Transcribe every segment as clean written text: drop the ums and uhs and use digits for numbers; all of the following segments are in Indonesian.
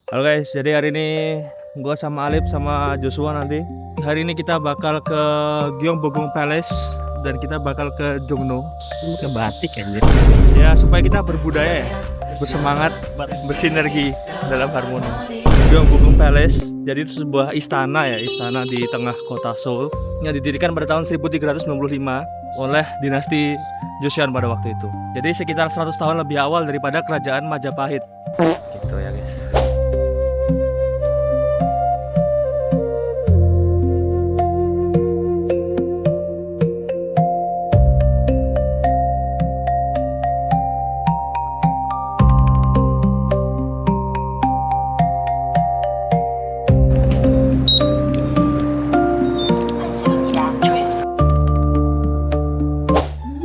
Halo guys, jadi hari ini gue sama Alip sama Joshua nanti. Hari ini kita bakal ke Gyeongbokgung Palace dan kita bakal ke Jongno. Ke batik anjir. Ya supaya kita berbudaya ya, bersemangat, bersinergi dalam harmoni. Gyeongbokgung Palace, jadi itu sebuah istana ya, istana di tengah kota Seoul yang didirikan pada tahun 1395 oleh dinasti Joseon pada waktu itu. Jadi sekitar 100 tahun lebih awal daripada kerajaan Majapahit. Gitu ya guys.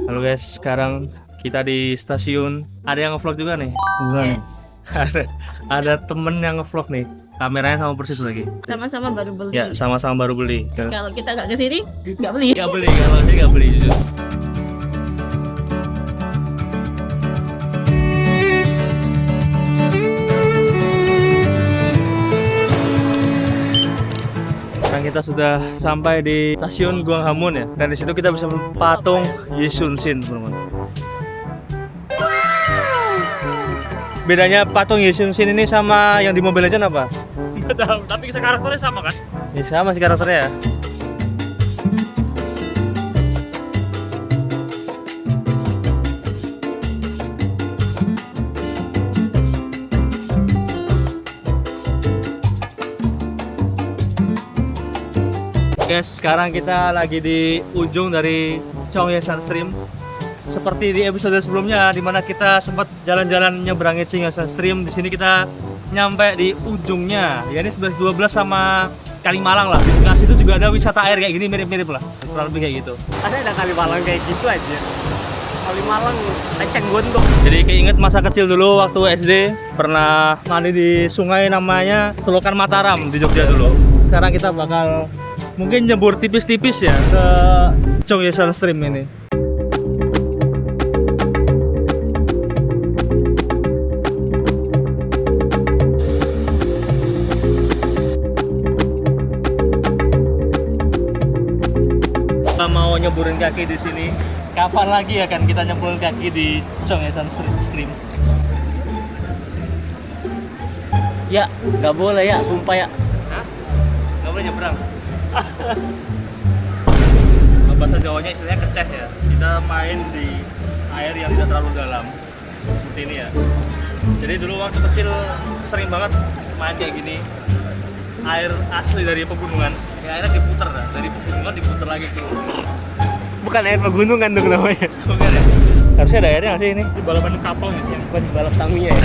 Halo guys, sekarang kita di stasiun. Ada yang nge-vlog juga nih? Enggak. Ada temen yang nge-vlog nih. Kameranya sama persis lagi. Sama-sama baru beli. Ya, sama-sama baru beli. Kalau kita nggak kesini, nggak beli. Nggak beli, kalau sih nggak beli. Jujur. Sekarang kita sudah sampai di stasiun Gwanghwamun ya, dan di situ kita bisa melihat patung Yesunshin, teman-teman. Bedanya patung Yesunshin ini sama yang di Mobile Legends apa? Nggak tahu, tapi karakternya sama kan? Ya sama sih karakternya ya. Guys, sekarang kita lagi di ujung dari Cheongyesan Stream. Seperti di episode sebelumnya, di mana kita sempat jalan-jalan nyeberangi Cheongyesan Stream. Di sini kita nyampe di ujungnya. Ya ini 11-12 sama Kalimalang lah. Di tengah situ juga ada wisata air kayak gini, mirip-mirip lah. Kurang lebih kayak gitu. Ada Kalimalang kayak gitu aja. Kalimalang leceng gondok. Jadi keinget masa kecil dulu waktu SD pernah mandi di sungai namanya Selokan Mataram di Jogja dulu. Sekarang kita bakal mungkin nyebur tipis-tipis ya ke Cheongyesan Stream ini. Kita mau nyeburin kaki di sini. Kapan lagi akan kita nyeburin kaki di Cheongyesan Stream? Ya, nggak boleh ya, sumpah ya. Hah? Gak boleh nyebrang. Bahasa Jawanya istilahnya keceh ya. Kita main di air yang tidak terlalu dalam seperti ini ya. Jadi dulu waktu kecil sering banget main kayak gini. Air asli dari pegunungan. Ya airnya diputer lah. Dari pegunungan diputer lagi ke Bukan air pegunungan dong namanya. bukan ya? Harusnya ada airnya nggak sih ini? Di balapan kapal nggak sih? Bukan balap tanggunya ya.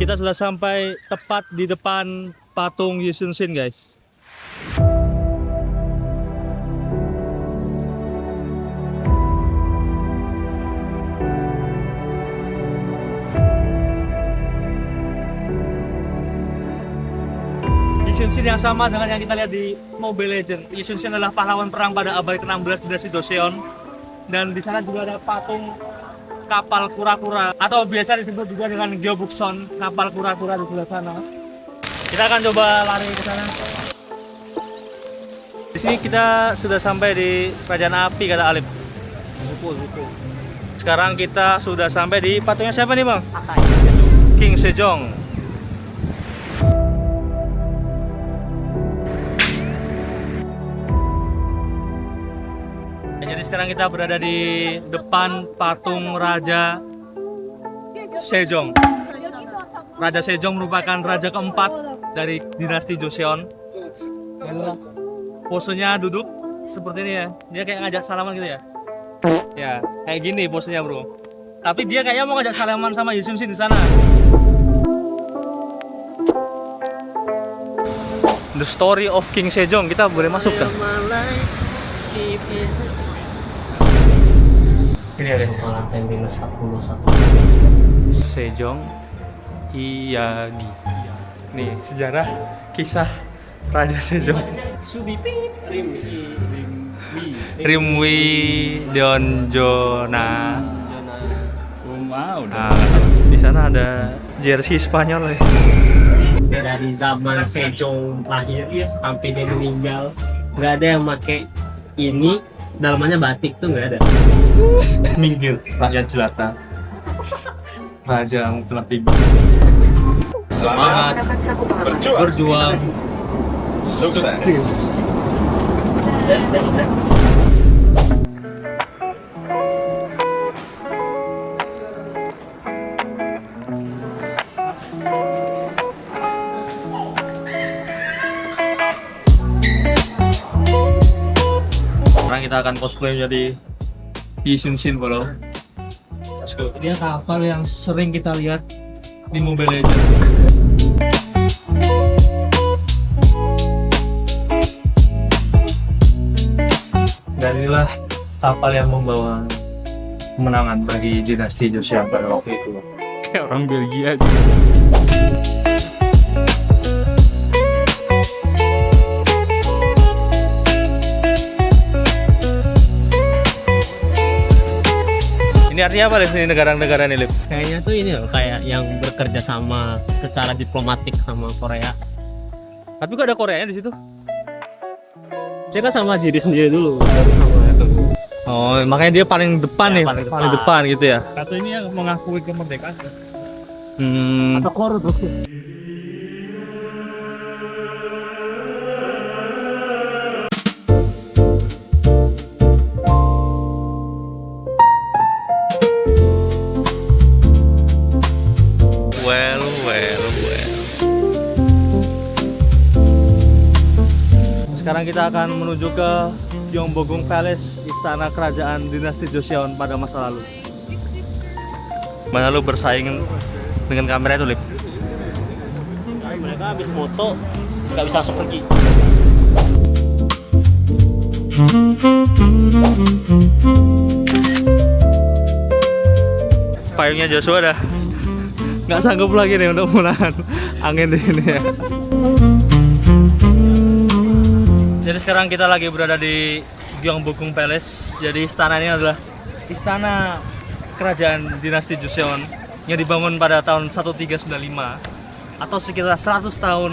Kita sudah sampai tepat di depan patung Yesunshin guys. Yesunshin yang sama dengan yang kita lihat di Mobile Legends. Yesunshin adalah pahlawan perang pada abad ke-16 dinasti Joseon. Dan di sana juga ada patung kapal kura-kura atau biasa disebut juga dengan Gyeobukson, kapal kura-kura di sebelah sana. Kita akan coba lari ke sana. Di sini kita sudah sampai di Kerajaan Api kata Alip. Zuko. Sekarang kita sudah sampai di patungnya siapa nih bang? King Sejong. Jadi sekarang kita berada di depan patung Raja Sejong. Raja Sejong merupakan raja keempat dari dinasti Joseon. Posenya duduk seperti ini ya. Dia kayak ngajak salaman gitu ya. Ya, kayak gini posenya bro. Tapi dia kayaknya mau ngajak salaman sama Yesunshin di sana. The Story of King Sejong. Kita boleh masuk kan? Ini ada Lantai minus 41. Sejong Iyagi. Nih sejarah kisah Raja Sejong. Rimwi Deonjona Nah, di sana ada jersey Spanyol ya. Dari zaman Sejong lahir sampai dia meninggal, nggak ada yang pakai ini. Dalamannya batik tuh nggak ada. Minggir, rakyat jelata. Raja yang telah tiba. Semangat berjuang. Sukses. Sekarang kita akan cosplay menjadi Yi Sun-shin bro. Dia kapal yang sering kita lihat di Mobile Legends. Dan inilah kapal yang membawa kemenangan bagi dinasti Joseon pada waktu itu. Kayak orang Belgia aja. Ini artinya apa sih negara-negara ini, Lip? Kayaknya tuh ini loh, kayak yang bekerja sama secara diplomatik sama Korea. Tapi kok ada Koreanya di situ? Dia kan sama diri sendiri dulu. Sama itu. Oh, makanya dia paling depan nih, Ya, paling depan gitu ya. Atau ini yang mengakui kemerdekaan. Hmm. Atau korup. Well. Sekarang kita akan menuju ke Gyeongbokgung Palace, istana kerajaan dinasti Joseon pada masa lalu. Mana lu bersaing dengan kamera itu, Lip? Mereka habis foto nggak bisa langsung pergi. Payungnya Joshua dah nggak sanggup lagi nih untuk menahan angin di sini ya. Jadi sekarang kita lagi berada di Gyeongbokgung Palace. Jadi istana ini adalah istana kerajaan dinasti Joseon yang dibangun pada tahun 1395 atau sekitar 100 tahun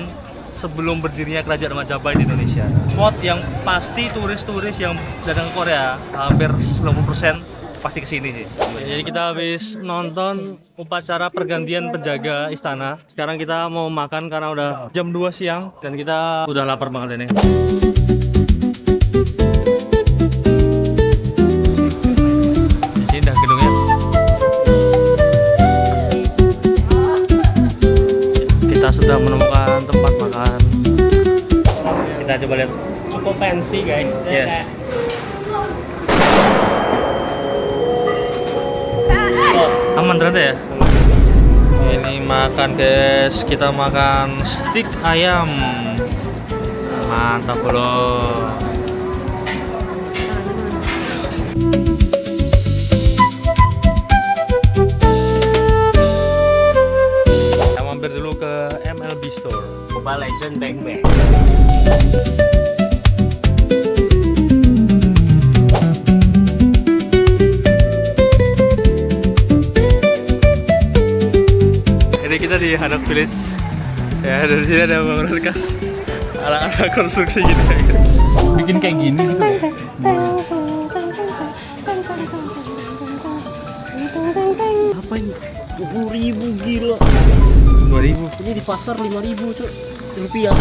sebelum berdirinya kerajaan Majapahit di Indonesia. Spot yang pasti turis-turis yang datang ke Korea hampir 90% pasti kesini sih. Jadi kita habis nonton upacara pergantian penjaga istana. Sekarang kita mau makan karena udah jam 2 siang dan kita udah lapar banget ini. Di sini dah gedungnya. Kita sudah menemukan tempat makan. Kita coba lihat. Cukup fancy guys. Yes. Aman ternyata ya. Ini makan guys, kita makan stik ayam. Mantap bro. Kita mampir dulu ke MLB Store. Mobile Legend Bang Bang. Jadi kita di Hanok Village. Ya, dari sini ada bangunan khas ala-ala konstruksi gitu ya. Bikin kayak gini gitu loh. Apa ini? 20.000 gila. 2000. Ini di pasar 5.000 cuy. Rupiah.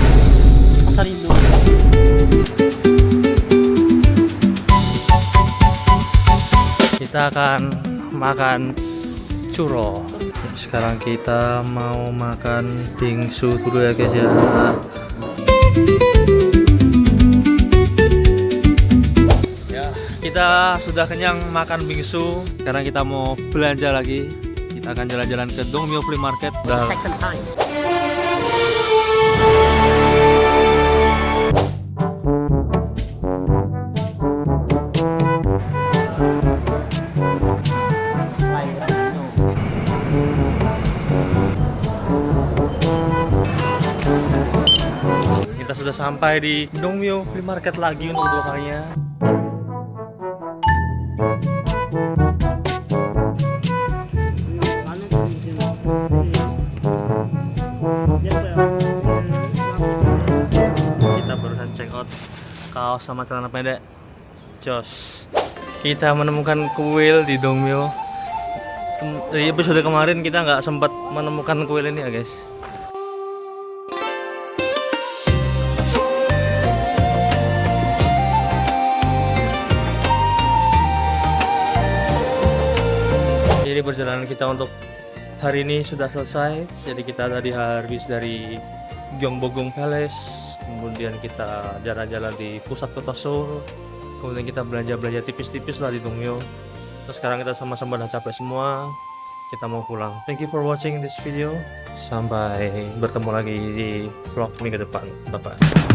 Pasar Indo. Kita akan makan churro. Sekarang kita mau makan bingsu dulu ya guys ya. Ya, kita sudah kenyang makan bingsu. Sekarang kita mau belanja lagi. Kita akan jalan-jalan ke Dongmyo Flea Market. Udah Second time. Kita sudah sampai di Dongmyo Flea Market lagi untuk kedua kalinya. kaos sama celana pendek. Jos. Kita menemukan kuil di Dongmyo. Di episode kemarin kita nggak sempat menemukan kuil ini ya guys. Jadi perjalanan kita untuk hari ini sudah selesai. Jadi kita tadi habis dari Gyeongbokgung Palace, kemudian kita jalan-jalan di pusat kota Seoul, kemudian kita belanja-belanja tipis-tipis lah di Dongmyo. Terus sekarang kita sama-sama udah capek semua, kita mau pulang. Thank you for watching this video. Sampai bertemu lagi di vlog minggu depan. Bye bye.